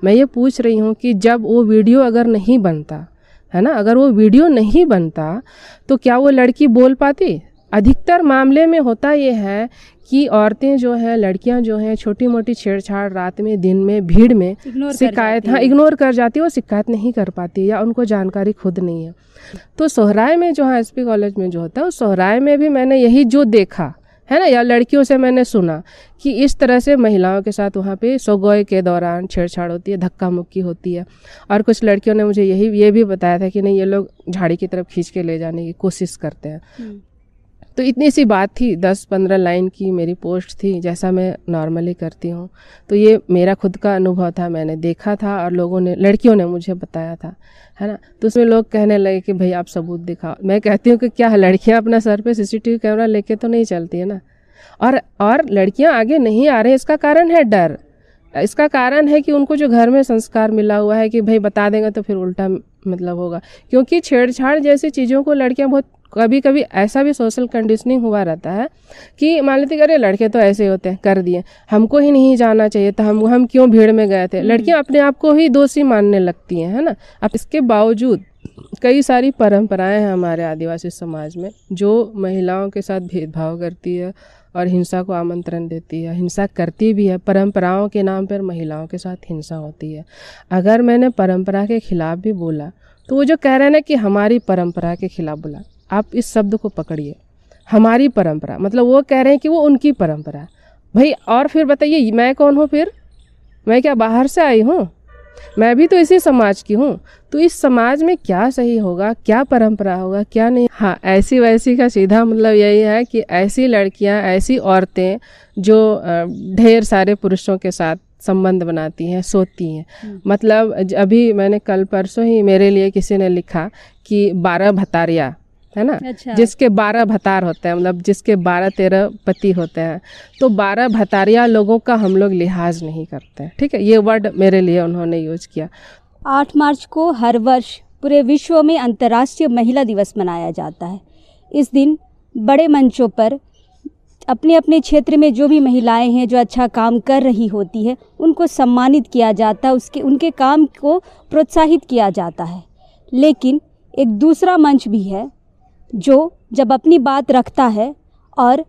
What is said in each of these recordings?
मैं ये पूछ रही हूँ कि जब वो वीडियो अगर नहीं बनता है ना, अगर वो वीडियो नहीं बनता तो क्या वो लड़की बोल पाती? अधिकतर मामले में होता ये है कि औरतें जो हैं, लड़कियां जो हैं, छोटी मोटी छेड़छाड़ रात में, दिन में, भीड़ में शिकायत इग्नोर कर जाती है, वो शिकायत नहीं कर पाती या उनको जानकारी खुद नहीं है। तो सोहराय में जो है एसपी कॉलेज में जो होता है, उस सोहराय में भी मैंने यही जो देखा है ना, या लड़कियों से मैंने सुना कि इस तरह से महिलाओं के साथ वहाँ पे सोगोय के दौरान छेड़छाड़ होती है, धक्का मुक्की होती है। और कुछ लड़कियों ने मुझे ये भी बताया था कि नहीं, ये लोग झाड़ी की तरफ खींच के ले जाने की कोशिश करते हैं। तो इतनी सी बात थी, 10-15 लाइन की मेरी पोस्ट थी, जैसा मैं नॉर्मली करती हूँ। तो ये मेरा खुद का अनुभव था, मैंने देखा था और लोगों ने, लड़कियों ने मुझे बताया था, है ना। तो उसमें लोग कहने लगे कि भाई आप सबूत दिखाओ। मैं कहती हूँ कि क्या लड़कियाँ अपना सर पे सीसीटीवी कैमरा लेके तो नहीं चलती है ना। और लड़कियाँ आगे नहीं आ रही, इसका कारण है डर। इसका कारण है कि उनको जो घर में संस्कार मिला हुआ है कि भाई बता देंगे तो फिर उल्टा मतलब होगा। क्योंकि छेड़छाड़ जैसी चीज़ों को लड़कियां बहुत, कभी कभी ऐसा भी सोशल कंडीशनिंग हुआ रहता है कि मान लेते अरे लड़के तो ऐसे होते हैं, कर दिए, हमको ही नहीं जाना चाहिए था, हम क्यों भीड़ में गए थे। लड़कियां अपने आप को ही दोषी मानने लगती हैं, है ना। अब इसके बावजूद कई सारी परंपराएं हैं हमारे आदिवासी समाज में जो महिलाओं के साथ भेदभाव करती है और हिंसा को आमंत्रण देती है, हिंसा करती भी है। परंपराओं के नाम पर महिलाओं के साथ हिंसा होती है। अगर मैंने परंपरा के खिलाफ भी बोला तो वो जो कह रहे हैं ना कि हमारी परंपरा के खिलाफ बोला, आप इस शब्द को पकड़िए, हमारी परंपरा, मतलब वो कह रहे हैं कि वो उनकी परंपरा है। भाई और फिर बताइए मैं कौन हूँ? फिर मैं क्या बाहर से आई हूँ? मैं भी तो इसी समाज की हूँ। तो इस समाज में क्या सही होगा, क्या परंपरा होगा, क्या नहीं। हाँ, ऐसी वैसी का सीधा मतलब यही है कि ऐसी लड़कियाँ, ऐसी औरतें जो ढेर सारे पुरुषों के साथ संबंध बनाती हैं, सोती हैं। मतलब अभी मैंने कल परसों ही मेरे लिए किसी ने लिखा कि 12 भतारिया है ना। अच्छा। जिसके 12 भतार होते हैं, मतलब जिसके 12-13 पति होते हैं, तो 12 भतारिया लोगों का हम लोग लिहाज नहीं करते हैं। ठीक है, ये वर्ड मेरे लिए उन्होंने यूज किया। 8 मार्च को हर वर्ष पूरे विश्व में अंतर्राष्ट्रीय महिला दिवस मनाया जाता है। इस दिन बड़े मंचों पर अपने अपने क्षेत्र में जो भी महिलाएं हैं जो अच्छा काम कर रही होती है उनको सम्मानित किया जाता है, उनके काम को प्रोत्साहित किया जाता है। लेकिन एक दूसरा मंच भी है जो जब अपनी बात रखता है और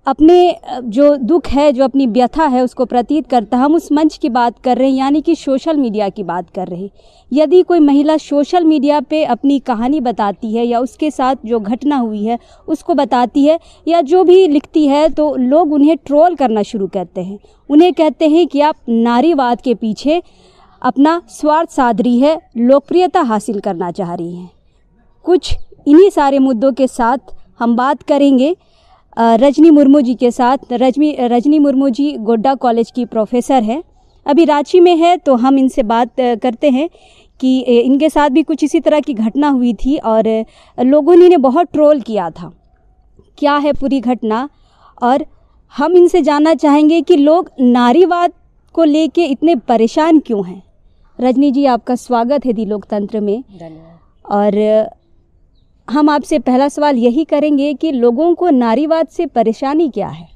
अपने जो दुख है, जो अपनी व्यथा है उसको प्रतीत करता है। हम उस मंच की बात कर रहे हैं, यानी कि सोशल मीडिया की बात कर रहे हैं। यदि कोई महिला सोशल मीडिया पे अपनी कहानी बताती है या उसके साथ जो घटना हुई है उसको बताती है या जो भी लिखती है, तो लोग उन्हें ट्रोल करना शुरू करते हैं। उन्हें कहते हैं कि आप नारीवाद के पीछे अपना स्वार्थ साध रही है, लोकप्रियता हासिल करना चाह रही हैं। कुछ इन्हीं सारे मुद्दों के साथ हम बात करेंगे रजनी मुर्मू जी के साथ। रजनी मुर्मू जी गोड्डा कॉलेज की प्रोफेसर हैं, अभी रांची में है। तो हम इनसे बात करते हैं कि इनके साथ भी कुछ इसी तरह की घटना हुई थी और लोगों ने इन्हें बहुत ट्रोल किया था। क्या है पूरी घटना, और हम इनसे जानना चाहेंगे कि लोग नारीवाद को लेके इतने परेशान क्यों हैं। रजनी जी, आपका स्वागत है दी लोकतंत्र में। धन्यवाद। और हम आपसे पहला सवाल यही करेंगे कि लोगों को नारीवाद से परेशानी क्या है?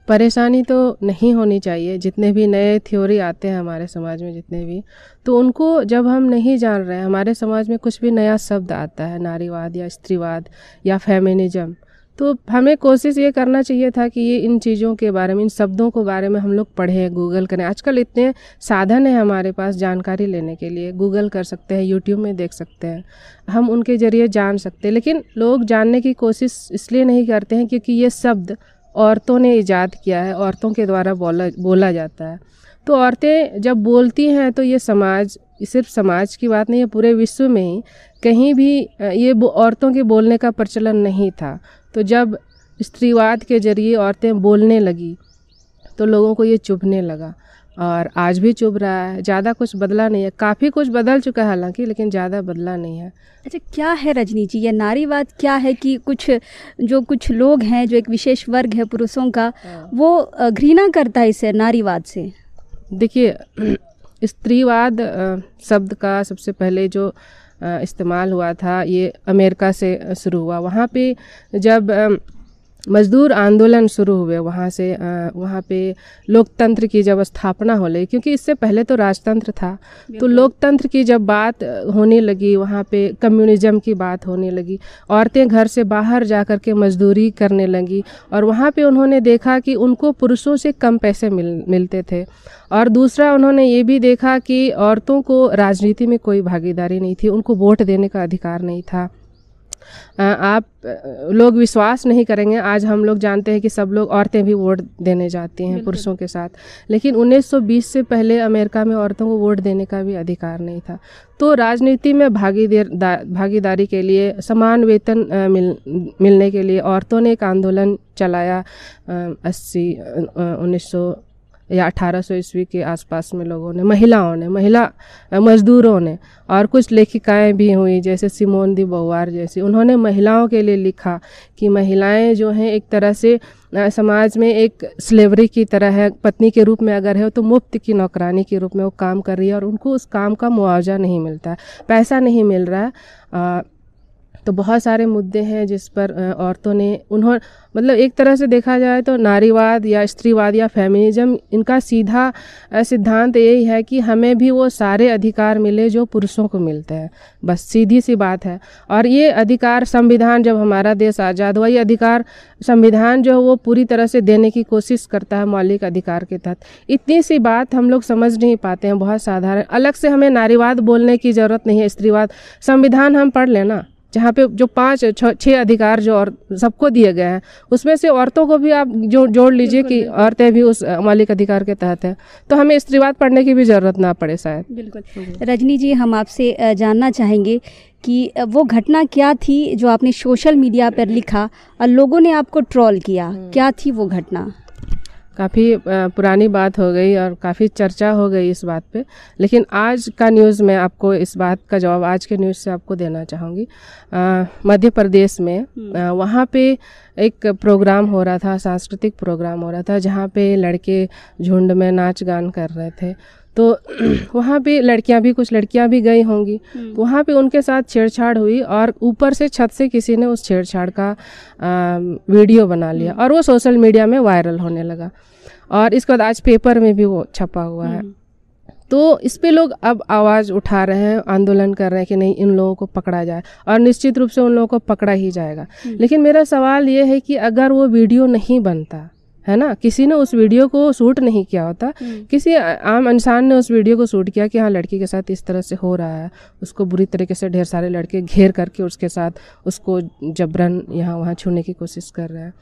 परेशानी तो नहीं होनी चाहिए। जितने भी नए थ्योरी आते हैं हमारे समाज में, जितने भी, तो उनको जब हम नहीं जान रहे हैं, हमारे समाज में कुछ भी नया शब्द आता है, नारीवाद या स्त्रीवाद या फेमिनिज्म, तो हमें कोशिश ये करना चाहिए था कि ये इन चीज़ों के बारे में, इन शब्दों के बारे में हम लोग पढ़ें, गूगल करें। आजकल इतने साधन है हमारे पास जानकारी लेने के लिए, गूगल कर सकते हैं, यूट्यूब में देख सकते हैं, हम उनके ज़रिए जान सकते हैं। लेकिन लोग जानने की कोशिश इसलिए नहीं करते हैं क्योंकि ये शब्द औरतों ने ईजाद किया है, औरतों के द्वारा बोला जाता है। तो औरतें जब बोलती हैं तो ये समाज, सिर्फ समाज की बात नहीं है, पूरे विश्व में ही कहीं भी ये औरतों के बोलने का प्रचलन नहीं था। तो जब स्त्रीवाद के जरिए औरतें बोलने लगी तो लोगों को ये चुभने लगा, और आज भी चुभ रहा है। ज़्यादा कुछ बदला नहीं है, काफ़ी कुछ बदल चुका है हालांकि, लेकिन ज़्यादा बदला नहीं है। अच्छा, क्या है रजनी जी ये नारीवाद? क्या है कि कुछ लोग हैं, जो एक विशेष वर्ग है पुरुषों का, वो घृणा करता है इसे, नारीवाद से? देखिए, स्त्रीवाद शब्द का सबसे पहले जो इस्तेमाल हुआ था ये अमेरिका से शुरू हुआ। वहाँ पे जब मजदूर आंदोलन शुरू हुए वहाँ पे लोकतंत्र की जब स्थापना हो लगी, क्योंकि इससे पहले तो राजतंत्र था, तो लोकतंत्र की जब बात होने लगी, वहाँ पे कम्युनिज्म की बात होने लगी, औरतें घर से बाहर जा कर के मजदूरी करने लगी, और वहाँ पे उन्होंने देखा कि उनको पुरुषों से कम पैसे मिलते थे। और दूसरा उन्होंने ये भी देखा कि औरतों को राजनीति में कोई भागीदारी नहीं थी, उनको वोट देने का अधिकार नहीं था। आप लोग विश्वास नहीं करेंगे, आज हम लोग जानते हैं कि सब लोग, औरतें भी वोट देने जाती हैं पुरुषों के साथ, लेकिन 1920 से पहले अमेरिका में औरतों को वोट देने का भी अधिकार नहीं था। तो राजनीति में भागीदारी के लिए, समान वेतन मिलने के लिए औरतों ने एक आंदोलन चलाया 1800 ईस्वी के आसपास में लोगों ने, महिला मजदूरों ने, और कुछ लेखिकाएं भी हुई जैसे सिमोन दी बोवार जैसी, उन्होंने महिलाओं के लिए लिखा कि महिलाएं जो हैं एक तरह से समाज में एक स्लेवरी की तरह है, पत्नी के रूप में अगर है तो मुफ्त की नौकरानी के रूप में वो काम कर रही है, और उनको उस काम का मुआवजा नहीं मिलता, पैसा नहीं मिल रहा है। तो बहुत सारे मुद्दे हैं जिस पर औरतों ने मतलब एक तरह से देखा जाए तो नारीवाद या स्त्रीवाद या फेमिनिज्म, इनका सीधा सिद्धांत यही है कि हमें भी वो सारे अधिकार मिले जो पुरुषों को मिलते हैं, बस सीधी सी बात है। और ये अधिकार संविधान, जब हमारा देश आज़ाद हुआ, ये अधिकार संविधान जो है वो पूरी तरह से देने की कोशिश करता है मौलिक अधिकार के तहत। इतनी सी बात हम लोग समझ नहीं पाते हैं, बहुत साधारण। अलग से हमें नारीवाद बोलने की ज़रूरत नहीं है, स्त्रीवाद, संविधान हम पढ़ लेना, जहाँ पे जो 5-6 अधिकार जो और सबको दिए गए हैं, उसमें से औरतों को भी आप जोड़ लीजिए कि औरतें भी उस मौलिक अधिकार के तहत हैं, तो हमें स्त्रीवाद पढ़ने की भी ज़रूरत ना पड़े शायद। बिल्कुल। रजनी जी, हम आपसे जानना चाहेंगे कि वो घटना क्या थी जो आपने सोशल मीडिया पर लिखा और लोगों ने आपको ट्रोल किया, क्या थी वो घटना? काफ़ी पुरानी बात हो गई और काफ़ी चर्चा हो गई इस बात पे, लेकिन आज का न्यूज़ मैं आपको इस बात का जवाब आज के न्यूज़ से आपको देना चाहूँगी। मध्य प्रदेश में वहाँ पे एक प्रोग्राम हो रहा था, सांस्कृतिक प्रोग्राम हो रहा था, जहाँ पे लड़के झुंड में नाच गान कर रहे थे। तो वहाँ पे कुछ लड़कियाँ भी गई होंगी, तो वहाँ पे उनके साथ छेड़छाड़ हुई, और ऊपर से छत से किसी ने उस छेड़छाड़ का वीडियो बना लिया, और वो सोशल मीडिया में वायरल होने लगा, और इसके बाद आज पेपर में भी वो छपा हुआ है। तो इस पे लोग अब आवाज़ उठा रहे हैं, आंदोलन कर रहे हैं कि नहीं, इन लोगों को पकड़ा जाए, और निश्चित रूप से उन लोगों को पकड़ा ही जाएगा। लेकिन मेरा सवाल ये है कि अगर वो वीडियो नहीं बनता, है ना, किसी ने उस वीडियो को शूट नहीं किया होता, किसी आम इंसान ने उस वीडियो को शूट किया कि हाँ लड़की के साथ इस तरह से हो रहा है, उसको बुरी तरीके से ढेर सारे लड़के घेर करके उसके साथ उसको जबरन यहाँ वहाँ छूने की कोशिश कर रहे हैं,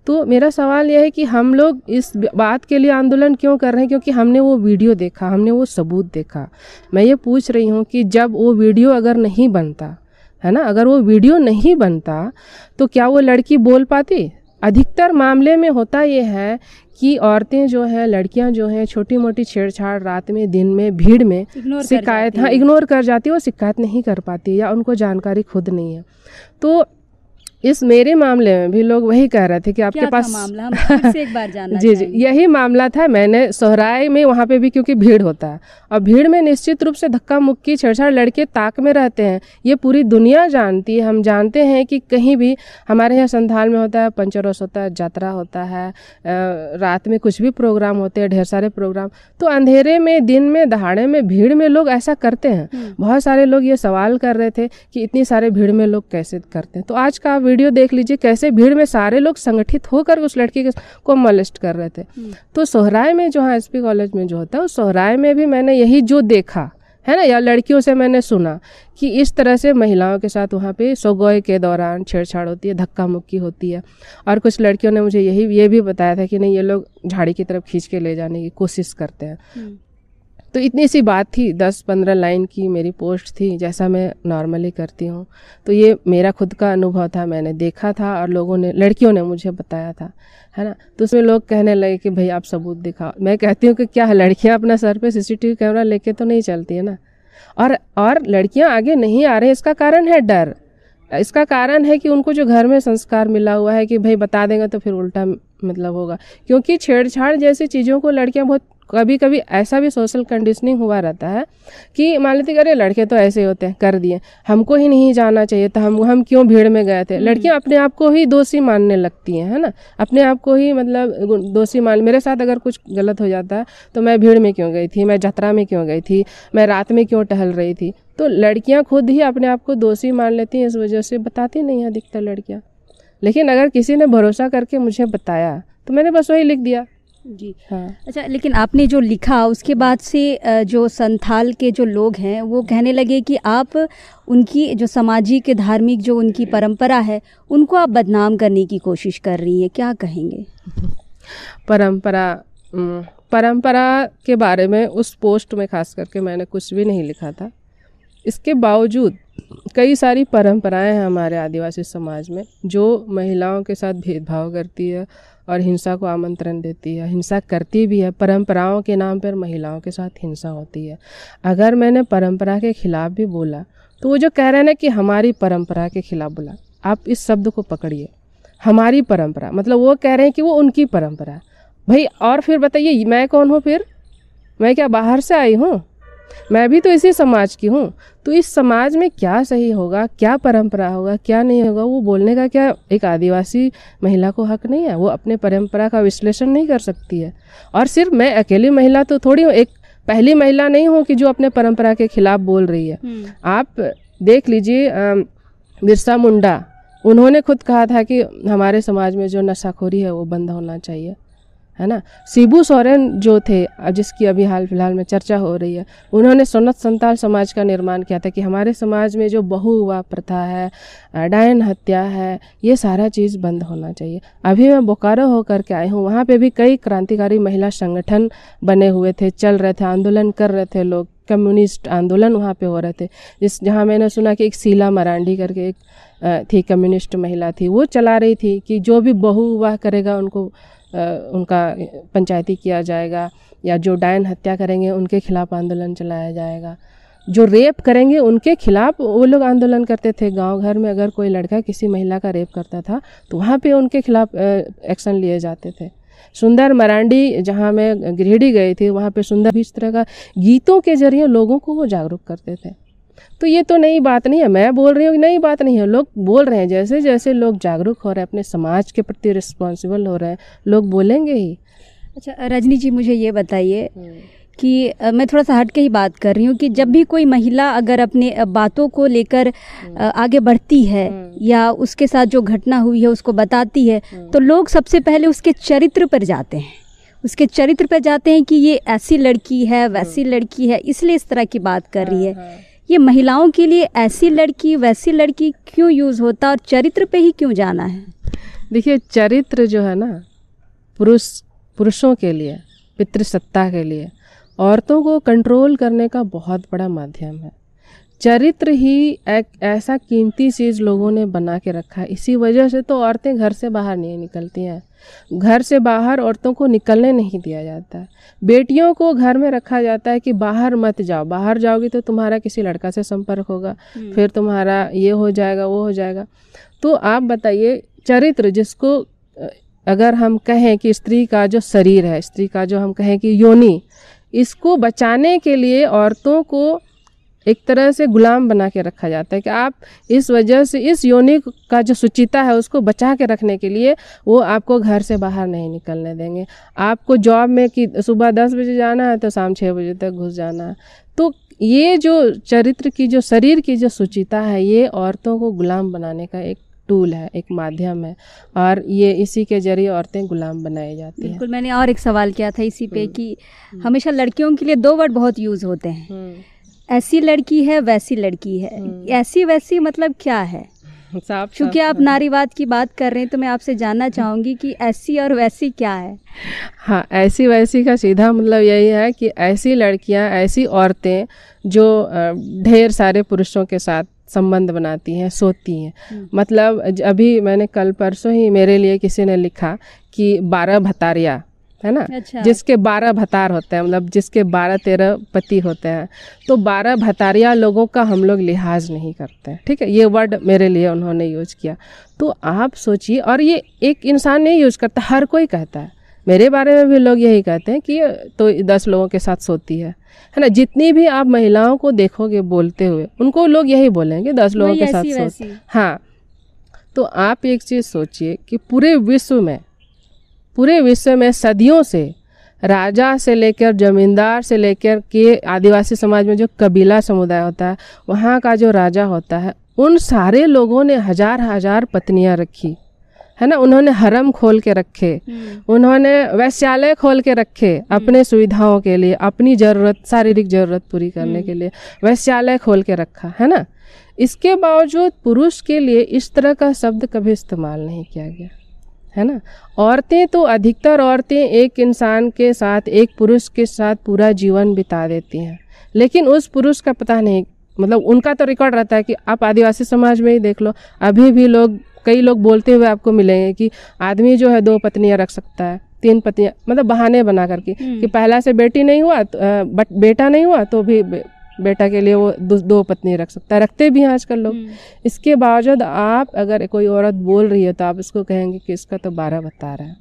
तो मेरा सवाल यह है कि हम लोग इस बात के लिए आंदोलन क्यों कर रहे हैं? क्योंकि हमने वो वीडियो देखा, हमने वो सबूत देखा। मैं ये पूछ रही हूँ कि जब वो वीडियो अगर नहीं बनता, है ना, अगर वो वीडियो नहीं बनता तो क्या वो लड़की बोल पाती? अधिकतर मामले में होता ये है कि औरतें जो हैं, लड़कियां जो हैं, छोटी मोटी छेड़छाड़ रात में, दिन में, भीड़ में शिकायत इग्नोर कर जाती है, वो शिकायत नहीं कर पाती या उनको जानकारी खुद नहीं है। तो इस मेरे मामले में भी लोग वही कह रहे थे कि आपके पास मामला, हम फिर से एक बार जानना जी यही मामला था। मैंने सोहराय में, वहाँ पे भी क्योंकि भीड़ होता है, और भीड़ में निश्चित रूप से धक्का मुक्की, छेड़छाड़, लड़के ताक में रहते हैं, ये पूरी दुनिया जानती है। हम जानते हैं कि कहीं भी हमारे यहाँ संथाल में होता है, पंचरस होता है, यात्रा होता है, रात में कुछ भी प्रोग्राम होते हैं, ढेर सारे प्रोग्राम, तो अंधेरे में, दिन में, दहाड़े में, भीड़ में लोग ऐसा करते हैं। बहुत सारे लोग ये सवाल कर रहे थे कि इतनी सारे भीड़ में लोग कैसे करते हैं। तो आज का वीडियो देख लीजिए, कैसे भीड़ में सारे लोग संगठित होकर उस लड़की को मोलेस्ट कर रहे थे। तो सोहराय में, जो हाँ एसपी कॉलेज में जो होता है, उस सोहराय में भी मैंने यही जो देखा है ना, या लड़कियों से मैंने सुना कि इस तरह से महिलाओं के साथ वहाँ पे सोगोय के दौरान छेड़छाड़ होती है, धक्का मुक्की होती है, और कुछ लड़कियों ने मुझे ये भी बताया था कि नहीं, ये लोग झाड़ी की तरफ खींच के ले जाने की कोशिश करते हैं। तो इतनी सी बात थी, 10-15 लाइन की मेरी पोस्ट थी, जैसा मैं नॉर्मली करती हूँ। तो ये मेरा खुद का अनुभव था, मैंने देखा था और लड़कियों ने मुझे बताया था, है ना। तो उसमें लोग कहने लगे कि भाई आप सबूत दिखाओ। मैं कहती हूँ कि क्या लड़कियाँ अपना सर पे CCTV कैमरा लेके तो नहीं चलती है ना, और लड़कियाँ आगे नहीं आ रही, इसका कारण है डर। इसका कारण है कि उनको जो घर में संस्कार मिला हुआ है कि भाई बता देंगे तो फिर उल्टा मतलब होगा, क्योंकि छेड़छाड़ जैसी चीज़ों को लड़कियां बहुत कभी कभी ऐसा भी सोशल कंडीशनिंग हुआ रहता है कि मान लेते अरे लड़के तो ऐसे होते हैं, कर दिए, हमको ही नहीं जाना चाहिए था, हम क्यों भीड़ में गए थे। लड़कियां अपने आप को ही दोषी मानने लगती हैं, है ना, अपने आप को ही मतलब दोषी मान, मेरे साथ अगर कुछ गलत हो जाता है तो मैं भीड़ में क्यों गई थी, मैं यात्रा में क्यों गई थी, मैं रात में क्यों टहल रही थी। तो लड़कियां खुद ही अपने आप को दोषी मान लेती हैं, इस वजह से बताती नहीं है अधिकतर लड़कियां। लेकिन अगर किसी ने भरोसा करके मुझे बताया तो मैंने बस वही लिख दिया जी। हाँ। अच्छा, लेकिन आपने जो लिखा उसके बाद से जो संथाल के जो लोग हैं वो कहने लगे कि आप उनकी जो सामाजिक धार्मिक जो उनकी परंपरा है उनको आप बदनाम करने की कोशिश कर रही हैं, क्या कहेंगे? परंपरा के बारे में उस पोस्ट में खास करके मैंने कुछ भी नहीं लिखा था। इसके बावजूद कई सारी परंपराएं हैं हमारे आदिवासी समाज में जो महिलाओं के साथ भेदभाव करती है और हिंसा को आमंत्रण देती है, हिंसा करती भी है। परंपराओं के नाम पर महिलाओं के साथ हिंसा होती है। अगर मैंने परंपरा के खिलाफ भी बोला तो वो जो कह रहे हैं ना कि हमारी परंपरा के खिलाफ बोला, आप इस शब्द को पकड़िए, हमारी परंपरा मतलब वो कह रहे हैं कि वो उनकी परंपरा। भाई और फिर बताइए मैं कौन हूँ? फिर मैं क्या बाहर से आई हूँ? मैं भी तो इसी समाज की हूँ। तो इस समाज में क्या सही होगा, क्या परंपरा होगा, क्या नहीं होगा, वो बोलने का क्या एक आदिवासी महिला को हक नहीं है? वो अपने परंपरा का विश्लेषण नहीं कर सकती है? और सिर्फ मैं अकेली महिला तो थोड़ी हूँ, एक पहली महिला नहीं हूँ कि जो अपने परंपरा के खिलाफ बोल रही है। आप देख लीजिए बिरसा मुंडा, उन्होंने खुद कहा था कि हमारे समाज में जो नशाखोरी है वो बंद होना चाहिए, है ना। शिबू सोरेन जो थे, जिसकी अभी हाल फिलहाल में चर्चा हो रही है, उन्होंने सोनत संताल समाज का निर्माण किया था कि हमारे समाज में जो बहु विवाह प्रथा है, डायन हत्या है, ये सारा चीज़ बंद होना चाहिए। अभी मैं बोकारो होकर के आई हूँ, वहाँ पे भी कई क्रांतिकारी महिला संगठन बने हुए थे, चल रहे थे, आंदोलन कर रहे थे लोग, कम्युनिस्ट आंदोलन वहाँ पे हो रहे थे। जहाँ मैंने सुना कि एक शीला मरांडी करके एक थी कम्युनिस्ट महिला थी, वो चला रही थी कि जो भी बहु विवाह करेगा उनको उनका पंचायती किया जाएगा, या जो डायन हत्या करेंगे उनके खिलाफ आंदोलन चलाया जाएगा, जो रेप करेंगे उनके खिलाफ वो लोग आंदोलन करते थे। गांव घर में अगर कोई लड़का किसी महिला का रेप करता था तो वहाँ पे उनके खिलाफ एक्शन लिए जाते थे। सुंदर मरांडी जहाँ मैं गिरिडीह गई थी, वहाँ पे सुंदर भी इस तरह का गीतों के जरिए लोगों को वो जागरूक करते थे। तो ये तो नई बात नहीं है, मैं बोल रही हूँ कि नई बात नहीं है, लोग बोल रहे हैं। जैसे जैसे लोग जागरूक हो रहे हैं, अपने समाज के प्रति रिस्पॉन्सिबल हो रहे हैं, लोग बोलेंगे ही। अच्छा रजनी जी, मुझे ये बताइए कि मैं थोड़ा सा हट के ही बात कर रही हूँ कि जब भी कोई महिला अगर अपने बातों को लेकर आगे बढ़ती है या उसके साथ जो घटना हुई है उसको बताती है, तो लोग सबसे पहले उसके चरित्र पर जाते हैं, उसके चरित्र पर जाते हैं कि ये ऐसी लड़की है, वैसी लड़की है, इसलिए इस तरह की बात कर रही है। ये महिलाओं के लिए ऐसी लड़की वैसी लड़की क्यों यूज़ होता और चरित्र पे ही क्यों जाना है? देखिए, चरित्र जो है ना, पुरुषों के लिए, पितृसत्ता के लिए, औरतों को कंट्रोल करने का बहुत बड़ा माध्यम है। चरित्र ही एक ऐसा कीमती चीज़ लोगों ने बना के रखा है। इसी वजह से तो औरतें घर से बाहर नहीं निकलती हैं। घर से बाहर औरतों को निकलने नहीं दिया जाता है। बेटियों को घर में रखा जाता है कि बाहर मत जाओ, बाहर जाओगी तो तुम्हारा किसी लड़का से संपर्क होगा, फिर तुम्हारा ये हो जाएगा, वो हो जाएगा। तो आप बताइए, चरित्र जिसको अगर हम कहें कि स्त्री का जो शरीर है, स्त्री का जो हम कहें कि योनि, इसको बचाने के लिए औरतों को एक तरह से गुलाम बना के रखा जाता है कि आप इस वजह से इस योनि का जो सुचिता है उसको बचा के रखने के लिए वो आपको घर से बाहर नहीं निकलने देंगे। आपको जॉब में कि सुबह 10 बजे जाना है तो शाम 6 बजे तक घुस जाना है। तो ये जो चरित्र की, जो शरीर की जो सुचिता है, ये औरतों को गुलाम बनाने का एक टूल है, एक माध्यम है, और ये इसी के जरिए औरतें गुलाम बनाई जाती हैं। बिल्कुल, मैंने और एक सवाल किया था इसी पे कि हमेशा लड़कियों के लिए 2 वर्ड बहुत यूज़ होते हैं, ऐसी लड़की है, वैसी लड़की है। ऐसी वैसी मतलब क्या है? क्योंकि आप नारीवाद की बात कर रहे हैं तो मैं आपसे जानना चाहूँगी कि ऐसी और वैसी क्या है? हाँ, ऐसी वैसी का सीधा मतलब यही है कि ऐसी लड़कियां, ऐसी औरतें जो ढेर सारे पुरुषों के साथ संबंध बनाती हैं, सोती हैं। मतलब अभी मैंने कल परसों ही मेरे लिए किसी ने लिखा कि 12 भतारिया है ना। अच्छा। जिसके 12 भतार होते हैं, मतलब जिसके 12-13 पति होते हैं, तो 12 भतारिया लोगों का हम लोग लिहाज नहीं करते हैं। ठीक है, ये वर्ड मेरे लिए उन्होंने यूज किया। तो आप सोचिए, और ये एक इंसान नहीं यूज करता, हर कोई कहता है। मेरे बारे में भी लोग यही कहते हैं कि तो 10 लोगों के साथ सोती है ना। जितनी भी आप महिलाओं को देखोगे बोलते हुए, उनको लोग यही बोलेंगे 10 लोगों के साथ सोती। हाँ, तो आप एक चीज़ सोचिए कि पूरे विश्व में सदियों से राजा से लेकर जमींदार से लेकर के आदिवासी समाज में जो कबीला समुदाय होता है, वहाँ का जो राजा होता है, उन सारे लोगों ने हजार पत्नियां रखी है ना। उन्होंने हरम खोल के रखे, उन्होंने वैश्यालय खोल के रखे अपने सुविधाओं के लिए, अपनी ज़रूरत, शारीरिक ज़रूरत पूरी करने के लिए वैश्यालय खोल के रखा है ना। इसके बावजूद पुरुष के लिए इस तरह का शब्द कभी इस्तेमाल नहीं किया गया है ना। औरतें तो अधिकतर औरतें एक इंसान के साथ, एक पुरुष के साथ पूरा जीवन बिता देती हैं, लेकिन उस पुरुष का पता नहीं, मतलब उनका तो रिकॉर्ड रहता है कि आप आदिवासी समाज में ही देख लो, अभी भी कई लोग बोलते हुए आपको मिलेंगे कि आदमी जो है 2 पत्नियां रख सकता है, 3 पत्नियां, मतलब बहाने बना करके कि पहला से बेटी नहीं हुआ बट बेटा नहीं हुआ तो भी बेटा के लिए वो 2 पत्नी रख सकता है, रखते भी हैं आजकल लोग। इसके बावजूद आप अगर कोई औरत बोल रही है तो आप इसको कहेंगे कि इसका तो 12 बता रहा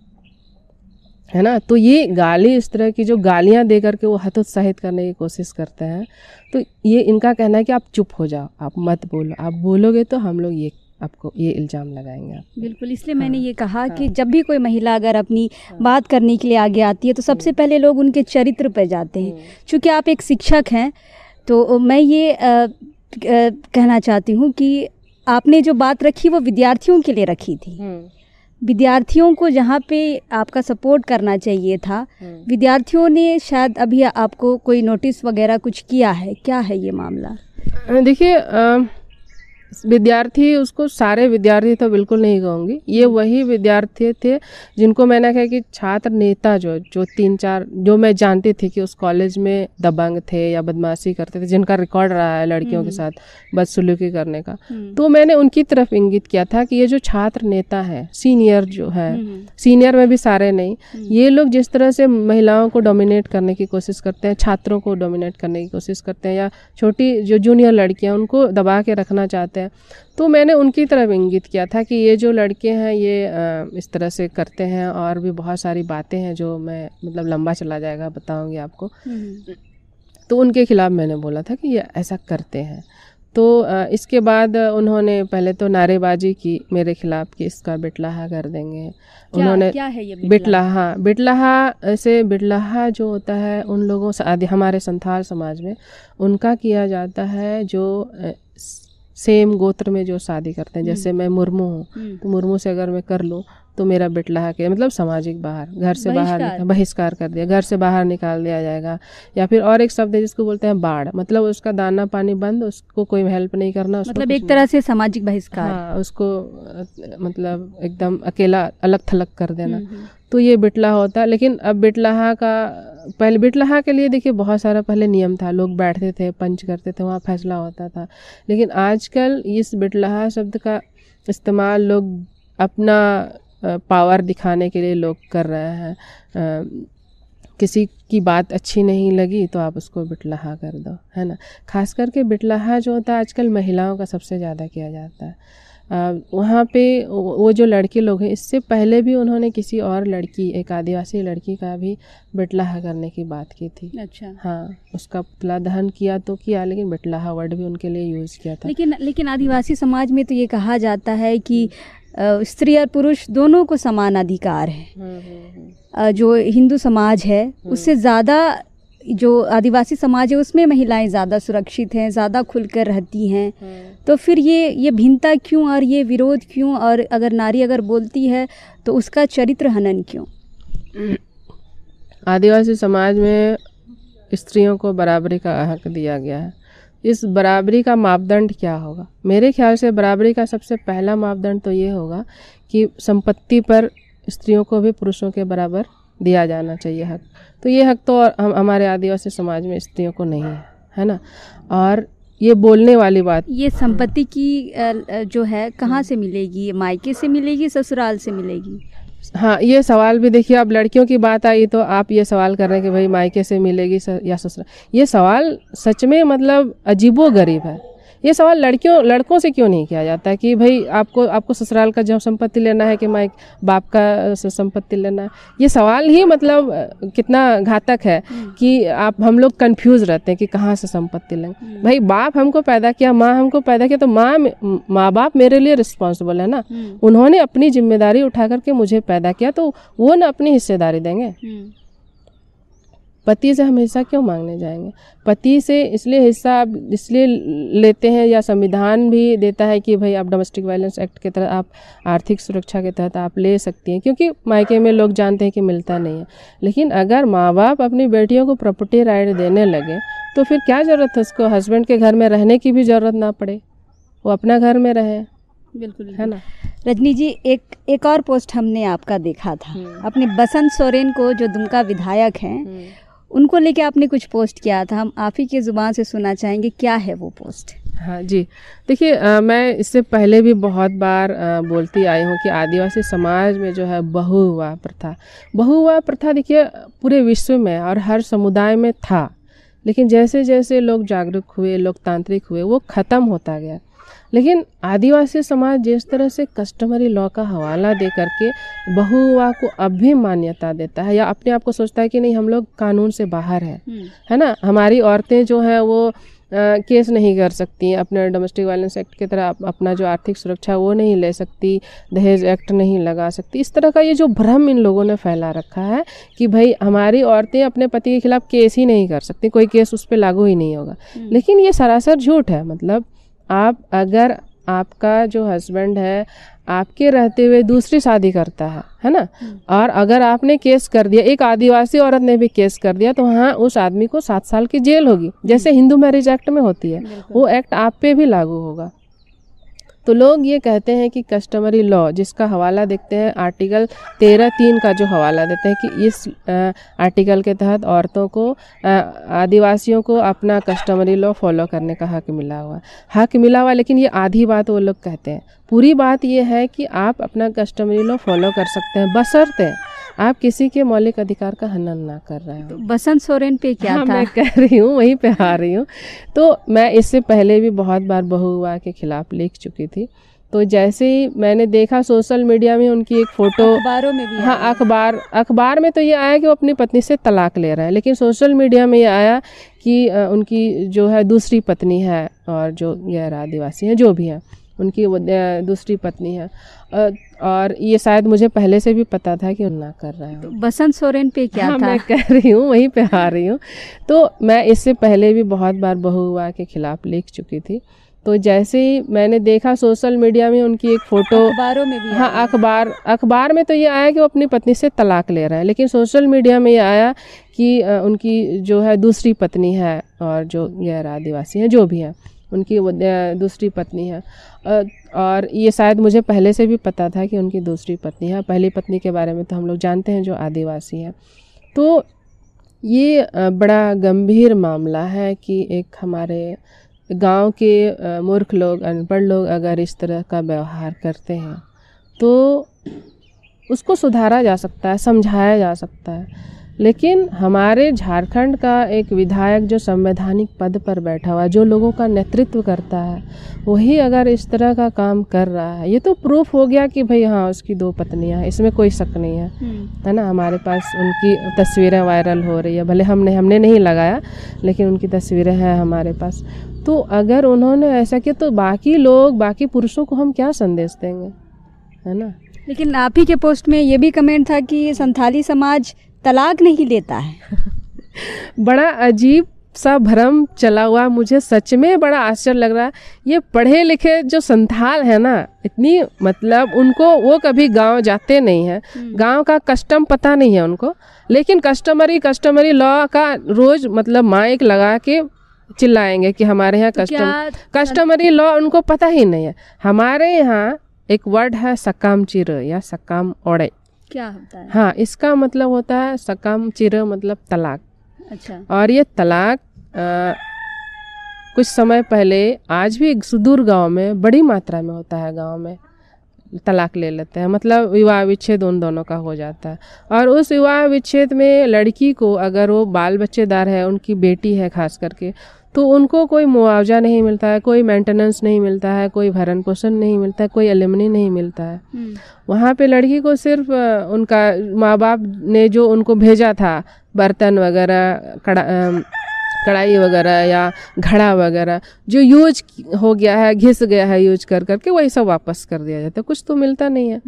है ना। तो ये गाली, इस तरह की जो गालियां दे करके वो हतोत्साहित करने की कोशिश करते हैं, तो ये इनका कहना है कि आप चुप हो जाओ, आप मत बोलो, आप बोलोगे तो हम लोग आपको ये इल्ज़ाम लगाएंगे आप। बिल्कुल, इसलिए मैंने ये कहा कि जब भी कोई महिला अगर अपनी बात करने के लिए आगे आती है तो सबसे पहले लोग उनके चरित्र पर जाते हैं। चूँकि आप एक शिक्षक हैं तो मैं ये कहना चाहती हूँ कि आपने जो बात रखी वो विद्यार्थियों के लिए रखी थी। विद्यार्थियों को जहाँ पे आपका सपोर्ट करना चाहिए था, विद्यार्थियों ने शायद अभी आपको कोई नोटिस वगैरह कुछ किया है, क्या है ये मामला? देखिए, विद्यार्थी, उसको सारे विद्यार्थी तो बिल्कुल नहीं कहूँगी, ये वही विद्यार्थी थे जिनको मैंने कहा कि छात्र नेता जो 3-4 जो मैं जानती थी कि उस कॉलेज में दबंग थे या बदमाशी करते थे, जिनका रिकॉर्ड रहा है लड़कियों के साथ बदसलूकी करने का, तो मैंने उनकी तरफ इंगित किया था कि ये जो छात्र नेता है, सीनियर जो है, सीनियर में भी सारे नहीं, ये लोग जिस तरह से महिलाओं को डोमिनेट करने की कोशिश करते हैं, छात्रों को डोमिनेट करने की कोशिश करते हैं, या छोटी जो जूनियर लड़कियां उनको दबा के रखना चाहते हैं, तो मैंने उनकी तरफ इंगित किया था कि ये जो लड़के हैं ये इस तरह से करते हैं, और भी बहुत सारी बातें हैं जो मैं मतलब लंबा चला जाएगा बताऊंगी आपको। तो उनके खिलाफ मैंने बोला था कि ये ऐसा करते हैं। तो इसके बाद उन्होंने पहले तो नारेबाजी की मेरे खिलाफ कि इसका बिटलाहा कर देंगे। उन्होंने क्या है ये बिटलाहा ऐसे बिटलाहा जो होता है उन लोगों से, हमारे संथाल समाज में उनका किया जाता है जो सेम गोत्र में जो शादी करते हैं। जैसे मैं मुर्मू हूँ तो मुर्मू से अगर मैं कर लूँ तो मेरा बिटलाहा के मतलब सामाजिक बाहर, घर से बाहर बहिष्कार कर दिया, घर से बाहर निकाल दिया जाएगा। या फिर और एक शब्द है जिसको बोलते हैं बाढ़, मतलब उसका दाना पानी बंद, उसको कोई हेल्प नहीं करना, उसको मतलब एक तरह से सामाजिक बहिष्कार। हाँ, उसको मतलब एकदम अकेला अलग थलग कर देना। तो ये बिटलाहा होता है। लेकिन अब बिटलाहा का, पहले बिटलाहा के लिए देखिए बहुत सारा पहले नियम था, लोग बैठते थे, पंच करते थे, वहाँ फैसला होता था। लेकिन आजकल इस बिटलाहा शब्द का इस्तेमाल लोग अपना पावर दिखाने के लिए लोग कर रहे हैं। किसी की बात अच्छी नहीं लगी तो आप उसको बिटलाहा कर दो, है ना। खास करके बिटलाहा जो होता है आजकल महिलाओं का सबसे ज़्यादा किया जाता है। वहाँ पे वो जो लड़के लोग हैं, इससे पहले भी उन्होंने किसी और लड़की, एक आदिवासी लड़की का भी बिटलाहा करने की बात की थी। अच्छा। हाँ, उसका पुतला दहन किया तो किया, लेकिन बिटलाहा वर्ड भी उनके लिए यूज़ किया था। लेकिन आदिवासी समाज में तो ये कहा जाता है कि स्त्री और पुरुष दोनों को समान अधिकार है। जो हिंदू समाज है उससे ज़्यादा जो आदिवासी समाज है उसमें महिलाएं ज़्यादा सुरक्षित हैं, ज़्यादा खुलकर रहती हैं। तो फिर ये भिन्नता क्यों और ये विरोध क्यों? और अगर नारी अगर बोलती है तो उसका चरित्र हनन क्यों? आदिवासी समाज में स्त्रियों को बराबरी का हक दिया गया है। इस बराबरी का मापदंड क्या होगा? मेरे ख्याल से बराबरी का सबसे पहला मापदंड तो ये होगा कि संपत्ति पर स्त्रियों को भी पुरुषों के बराबर दिया जाना चाहिए हक। तो ये हक तो हमारे आदिवासी समाज में स्त्रियों को नहीं है ना। और ये बोलने वाली बात, ये संपत्ति की जो है कहाँ से मिलेगी? मायके से मिलेगी, ससुराल से मिलेगी? हाँ, ये सवाल भी देखिए, अब लड़कियों की बात आई तो आप ये सवाल कर रहे हैं कि भाई मायके से मिलेगी या ससुराल। ये सवाल सच में मतलब अजीबो गरीब है। ये सवाल लड़कों से क्यों नहीं किया जाता कि भाई आपको ससुराल का जब संपत्ति लेना है कि मैं बाप का संपत्ति लेना है। ये सवाल ही मतलब कितना घातक है कि हम लोग कंफ्यूज रहते हैं कि कहाँ से संपत्ति लेंगे। भाई बाप हमको पैदा किया, माँ हमको पैदा किया, तो माँ बाप मेरे लिए रिस्पॉन्सिबल है ना। उन्होंने अपनी जिम्मेदारी उठा करके मुझे पैदा किया, तो वो ना अपनी हिस्सेदारी देंगे। पति से हम हिस्सा क्यों मांगने जाएंगे? पति से इसलिए हिस्सा इसलिए लेते हैं, या संविधान भी देता है कि भाई आप डोमेस्टिक वायलेंस एक्ट के तहत आप आर्थिक सुरक्षा के तहत आप ले सकती हैं, क्योंकि मायके में लोग जानते हैं कि मिलता नहीं है। लेकिन अगर माँ बाप अपनी बेटियों को प्रॉपर्टी राइट देने लगे तो फिर क्या ज़रूरत है उसको हस्बैंड के घर में रहने की भी ज़रूरत ना पड़े, वो अपना घर में रहे। बिल्कुल है ना। रजनी जी, एक और पोस्ट हमने आपका देखा था, अपने बसंत सोरेन को जो दुमका विधायक हैं उनको लेके आपने कुछ पोस्ट किया था। हम आप ही की ज़ुबान से सुनना चाहेंगे, क्या है वो पोस्ट? हाँ जी, देखिए मैं इससे पहले भी बहुत बार बोलती आई हूँ कि आदिवासी समाज में जो है बहुविवाह प्रथा देखिए पूरे विश्व में और हर समुदाय में था, लेकिन जैसे जैसे लोग जागरूक हुए, लोकतांत्रिक हुए, वो ख़त्म होता गया। लेकिन आदिवासी समाज जिस तरह से कस्टमरी लॉ का हवाला दे करके बहुविवाह को अब भी मान्यता देता है, या अपने आप को सोचता है कि नहीं हम लोग कानून से बाहर है ना, हमारी औरतें जो है वो केस नहीं कर सकती हैं, अपने डोमेस्टिक वायलेंस एक्ट की तरह अपना जो आर्थिक सुरक्षा वो नहीं ले सकती, दहेज एक्ट नहीं लगा सकती। इस तरह का ये जो भ्रम इन लोगों ने फैला रखा है कि भाई हमारी औरतें अपने पति के खिलाफ केस ही नहीं कर सकती, कोई केस उस पर लागू ही नहीं होगा। लेकिन ये सरासर झूठ है। मतलब आप अगर आपका जो हस्बैंड है आपके रहते हुए दूसरी शादी करता है ना, और अगर आपने केस कर दिया, एक आदिवासी औरत ने भी केस कर दिया, तो हाँ उस आदमी को 7 साल की जेल होगी, जैसे हिंदू मैरिज एक्ट में होती है, वो एक्ट आप पे भी लागू होगा। तो लोग ये कहते हैं कि कस्टमरी लॉ, जिसका हवाला देखते हैं आर्टिकल 13(3) का जो हवाला देते हैं कि इस आर्टिकल के तहत औरतों को, आदिवासियों को अपना कस्टमरी लॉ फॉलो करने का हक मिला हुआ। लेकिन ये आधी बात वो लोग कहते हैं। पूरी बात ये है कि आप अपना कस्टमरी लॉ फॉलो कर सकते हैं, बशर्ते आप किसी के मौलिक अधिकार का हनन ना कर रहे हो। तो बसंत सोरेन पे क्या था? मैं कह रही हूँ, वहीं पे आ रही हूँ। तो मैं इससे पहले भी बहुत बार बहुविवाह के खिलाफ लिख चुकी थी। तो जैसे ही मैंने देखा सोशल मीडिया में उनकी एक फ़ोटो, अखबारों में भी, हाँ अखबार में तो ये आया कि वो अपनी पत्नी से तलाक ले रहे हैं, लेकिन सोशल मीडिया में ये आया कि उनकी जो है दूसरी पत्नी है, और जो गैर आदिवासी हैं जो भी हैं उनकी दूसरी पत्नी है, और ये शायद मुझे पहले से भी पता था कि ना कर रहे हैं। तो बसंत सोरेन पे क्या था? मैं कह रही हूँ, वहीं पे आ रही हूँ। तो मैं इससे पहले भी बहुत बार बहुविवाह के खिलाफ लिख चुकी थी। तो जैसे ही मैंने देखा सोशल मीडिया में उनकी एक फ़ोटो, अखबारों में भी, हाँ अखबार में तो ये आया कि वो अपनी पत्नी से तलाक ले रहे हैं, लेकिन सोशल मीडिया में ये आया कि उनकी जो है दूसरी पत्नी है, और जो गैर आदिवासी हैं जो भी हैं उनकी दूसरी पत्नी है, और ये शायद मुझे पहले से भी पता था कि उनकी दूसरी पत्नी है। पहली पत्नी के बारे में तो हम लोग जानते हैं जो आदिवासी हैं। तो ये बड़ा गंभीर मामला है कि एक हमारे गांव के मूर्ख लोग, अनपढ़ लोग अगर इस तरह का व्यवहार करते हैं तो उसको सुधारा जा सकता है, समझाया जा सकता है। लेकिन हमारे झारखंड का एक विधायक जो संवैधानिक पद पर बैठा हुआ, जो लोगों का नेतृत्व करता है, वही अगर इस तरह का काम कर रहा है, ये तो प्रूफ हो गया कि भाई हाँ उसकी 2 पत्नियां हैं, इसमें कोई शक नहीं है ना। हमारे पास उनकी तस्वीरें वायरल हो रही है, भले हमने नहीं लगाया, लेकिन उनकी तस्वीरें हैं हमारे पास। तो अगर उन्होंने ऐसा किया तो बाकी पुरुषों को हम क्या संदेश देंगे, है ना। लेकिन आप ही के पोस्ट में ये भी कमेंट था कि संथाली समाज तलाक नहीं लेता है। बड़ा अजीब सा भ्रम चला हुआ, मुझे सच में बड़ा आश्चर्य लग रहा है। ये पढ़े लिखे जो संथाल है ना, इतनी मतलब उनको, वो कभी गांव जाते नहीं हैं, गांव का कस्टम पता नहीं है उनको, लेकिन कस्टमरी लॉ का रोज मतलब माइक लगा के चिल्लाएंगे कि हमारे यहाँ कस्टमरी लॉ उनको पता ही नहीं है। हमारे यहाँ एक वर्ड है सकाम चिर या सकाम ओड़े, क्या होता है? हाँ, इसका मतलब होता है सकाम चिर मतलब तलाक। अच्छा। और ये तलाक कुछ समय पहले, आज भी सुदूर गांव में बड़ी मात्रा में होता है, गांव में तलाक ले लेते हैं, मतलब विवाह विच्छेद उन दोनों का हो जाता है। और उस विवाह विच्छेद में लड़की को, अगर वो बाल बच्चेदार है, उनकी बेटी है खास करके, तो उनको कोई मुआवजा नहीं मिलता है, कोई मेंटेनेंस नहीं मिलता है, कोई भरण पोषण नहीं मिलता है, कोई एलिमनी नहीं मिलता है। वहाँ पे लड़की को सिर्फ उनका माँ बाप ने जो उनको भेजा था बर्तन वगैरह, कढ़ाई वगैरह या घड़ा वगैरह जो यूज हो गया है, घिस गया है यूज कर करके, वही सब वापस कर दिया जाता है, कुछ तो मिलता नहीं है।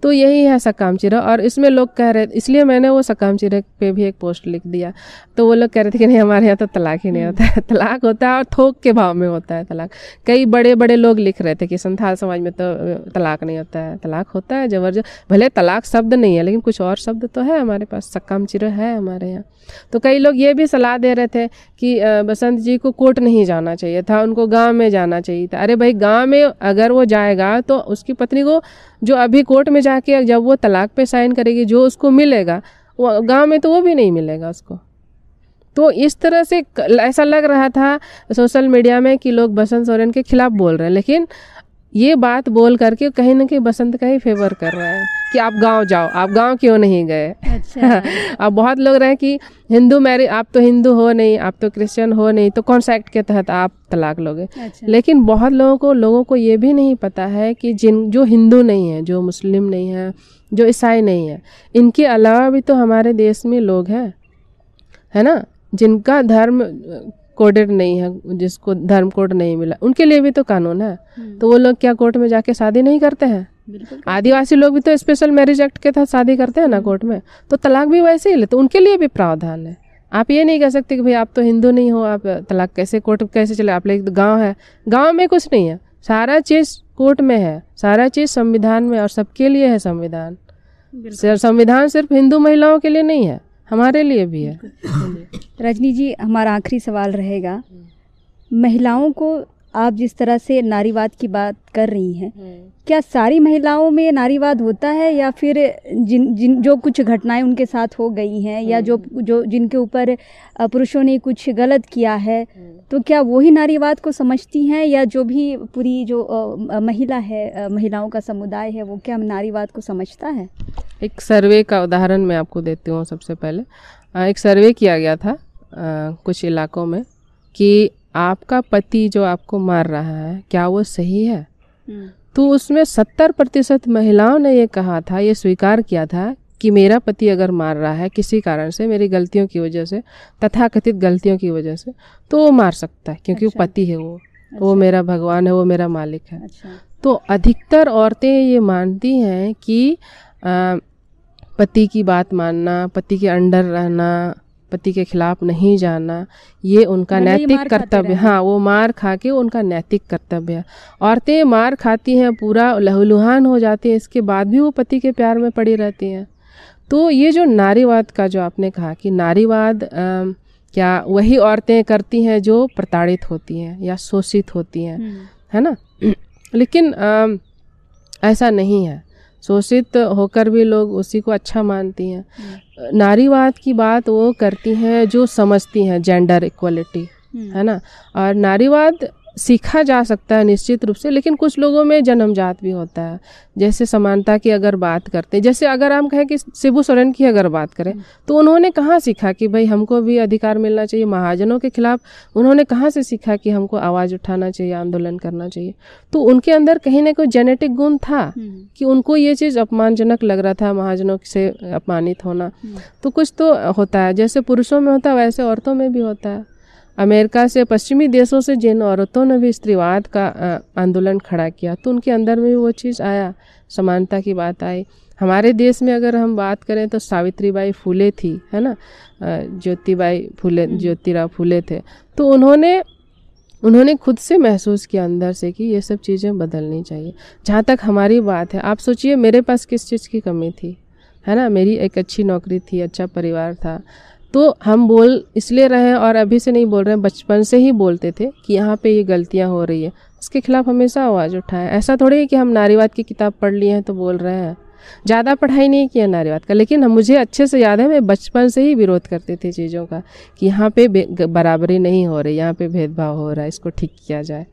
तो यही है सकाम चिरा। और इसमें लोग कह रहे, इसलिए मैंने वो सकाम चिरा पे भी एक पोस्ट लिख दिया। तो वो लोग कह रहे थे कि नहीं हमारे यहाँ तो तलाक ही नहीं होता है। तलाक होता है और थोक के भाव में होता है तलाक। कई बड़े बड़े लोग लिख रहे थे कि संथाल समाज में तो तलाक नहीं होता है। तलाक होता है जबरदस्त, भले तलाक शब्द नहीं है लेकिन कुछ और शब्द तो है हमारे पास, सकाम चिरा है हमारे यहाँ। तो कई लोग ये भी सलाह दे रहे थे कि बसंत जी को कोर्ट नहीं जाना चाहिए था, उनको गांव में जाना चाहिए था। अरे भाई, गांव में अगर वो जाएगा तो उसकी पत्नी को जो अभी कोर्ट में जाके जब वो तलाक पे साइन करेगी, जो उसको मिलेगा वो गांव में तो वो भी नहीं मिलेगा उसको। तो इस तरह से ऐसा लग रहा था सोशल मीडिया में कि लोग बसंत सोरेन के खिलाफ बोल रहे हैं, लेकिन ये बात बोल करके कहीं ना कहीं बसंत का ही फेवर कर रहा है कि आप गांव जाओ, आप गांव क्यों नहीं गए। अच्छा। अब बहुत लोग रहे कि हिंदू मैरिज, आप तो हिंदू हो नहीं, आप तो क्रिश्चियन हो नहीं, तो कौन सा एक्ट के तहत आप तलाक लोगे। अच्छा। लेकिन बहुत लोगों को ये भी नहीं पता है कि जो हिंदू नहीं है, जो मुस्लिम नहीं है, जो ईसाई नहीं है, इनके अलावा भी तो हमारे देश में लोग हैं, है ना, जिनका धर्म कोडेड नहीं है, जिसको धर्म कोड नहीं मिला, उनके लिए भी तो कानून है। तो वो लोग क्या कोर्ट में जाके शादी नहीं करते हैं? आदिवासी लोग भी तो स्पेशल मैरिज एक्ट के तहत शादी करते हैं ना कोर्ट में, तो तलाक भी वैसे ही ले, तो उनके लिए भी प्रावधान है। आप ये नहीं कह सकते कि भाई आप तो हिंदू नहीं हो, आप तलाक कैसे कोर्ट कैसे चले। आप लोग गाँव है, गाँव में कुछ नहीं है, सारा चीज़ कोर्ट में है, सारा चीज़ संविधान में, और सबके लिए है संविधान। संविधान सिर्फ हिंदू महिलाओं के लिए नहीं है, हमारे लिए भी है। रजनी जी, हमारा आखिरी सवाल रहेगा, महिलाओं को आप जिस तरह से नारीवाद की बात कर रही हैं, क्या सारी महिलाओं में नारीवाद होता है, या फिर जो कुछ घटनाएं उनके साथ हो गई हैं, या जो जिनके ऊपर पुरुषों ने कुछ गलत किया है, तो क्या वही नारीवाद को समझती हैं, या जो भी पूरी जो महिला है, महिलाओं का समुदाय है, वो क्या नारीवाद को समझता है? एक सर्वे का उदाहरण मैं आपको देती हूँ। सबसे पहले एक सर्वे किया गया था कुछ इलाकों में कि आपका पति जो आपको मार रहा है क्या वो सही है। तो उसमें 70% महिलाओं ने ये कहा था, ये स्वीकार किया था कि मेरा पति अगर मार रहा है किसी कारण से, मेरी गलतियों की वजह से, तथाकथित गलतियों की वजह से, तो वो मार सकता है, क्योंकि वो पति है, वो मेरा भगवान है, वो मेरा मालिक है। तो अधिकतर औरतें ये मानती हैं कि पति की बात मानना, पति के अंडर रहना, पति के खिलाफ नहीं जाना, ये उनका नैतिक कर्तव्य। हाँ, वो मार खा के उनका नैतिक कर्तव्य है। औरतें मार खाती हैं, पूरा लहूलुहान हो जाती हैं, इसके बाद भी वो पति के प्यार में पड़ी रहती हैं। तो ये जो नारीवाद का जो आपने कहा कि नारीवाद क्या वही औरतें करती हैं जो प्रताड़ित होती हैं या शोषित होती हैं, है ना। लेकिन ऐसा नहीं है, शोषित होकर भी लोग उसी को अच्छा मानती हैं। नारीवाद की बात वो करती हैं जो समझती हैं जेंडर इक्वलिटी, है ना। और नारीवाद सीखा जा सकता है निश्चित रूप से, लेकिन कुछ लोगों में जन्मजात भी होता है। जैसे समानता की अगर बात करते हैं, जैसे अगर हम कहें कि शिबू सोरेन की अगर बात करें, तो उन्होंने कहाँ सीखा कि भाई हमको भी अधिकार मिलना चाहिए। महाजनों के खिलाफ उन्होंने कहाँ से सीखा कि हमको आवाज़ उठाना चाहिए, आंदोलन करना चाहिए। तो उनके अंदर कहीं ना कोई जेनेटिक गुण था कि उनको ये चीज़ अपमानजनक लग रहा था, महाजनों से अपमानित होना। तो कुछ तो होता है, जैसे पुरुषों में होता है वैसे औरतों में भी होता है। अमेरिका से, पश्चिमी देशों से जिन औरतों ने भी स्त्रीवाद का आंदोलन खड़ा किया, तो उनके अंदर में भी वो चीज़ आया, समानता की बात आई। हमारे देश में अगर हम बात करें तो सावित्रीबाई फुले थी, है ना, ज्योतिराव फुले थे। तो उन्होंने खुद से महसूस किया अंदर से कि ये सब चीज़ें बदलनी चाहिए। जहाँ तक हमारी बात है, आप सोचिए मेरे पास किस चीज़ की कमी थी, है ना। मेरी एक अच्छी नौकरी थी, अच्छा परिवार था। तो हम बोल इसलिए रहे, और अभी से नहीं बोल रहे हैं, बचपन से ही बोलते थे कि यहाँ पे ये गलतियाँ हो रही है, इसके खिलाफ हमेशा आवाज़ उठाएं। ऐसा थोड़ी है कि हम नारीवाद की किताब पढ़ लिए हैं तो बोल रहे हैं, ज़्यादा पढ़ाई नहीं किया नारीवाद का, लेकिन मुझे अच्छे से याद है मैं बचपन से ही विरोध करती थी चीज़ों का कि यहाँ पे बराबरी नहीं हो रही, यहाँ पे भेदभाव हो रहा है, इसको ठीक किया जाए।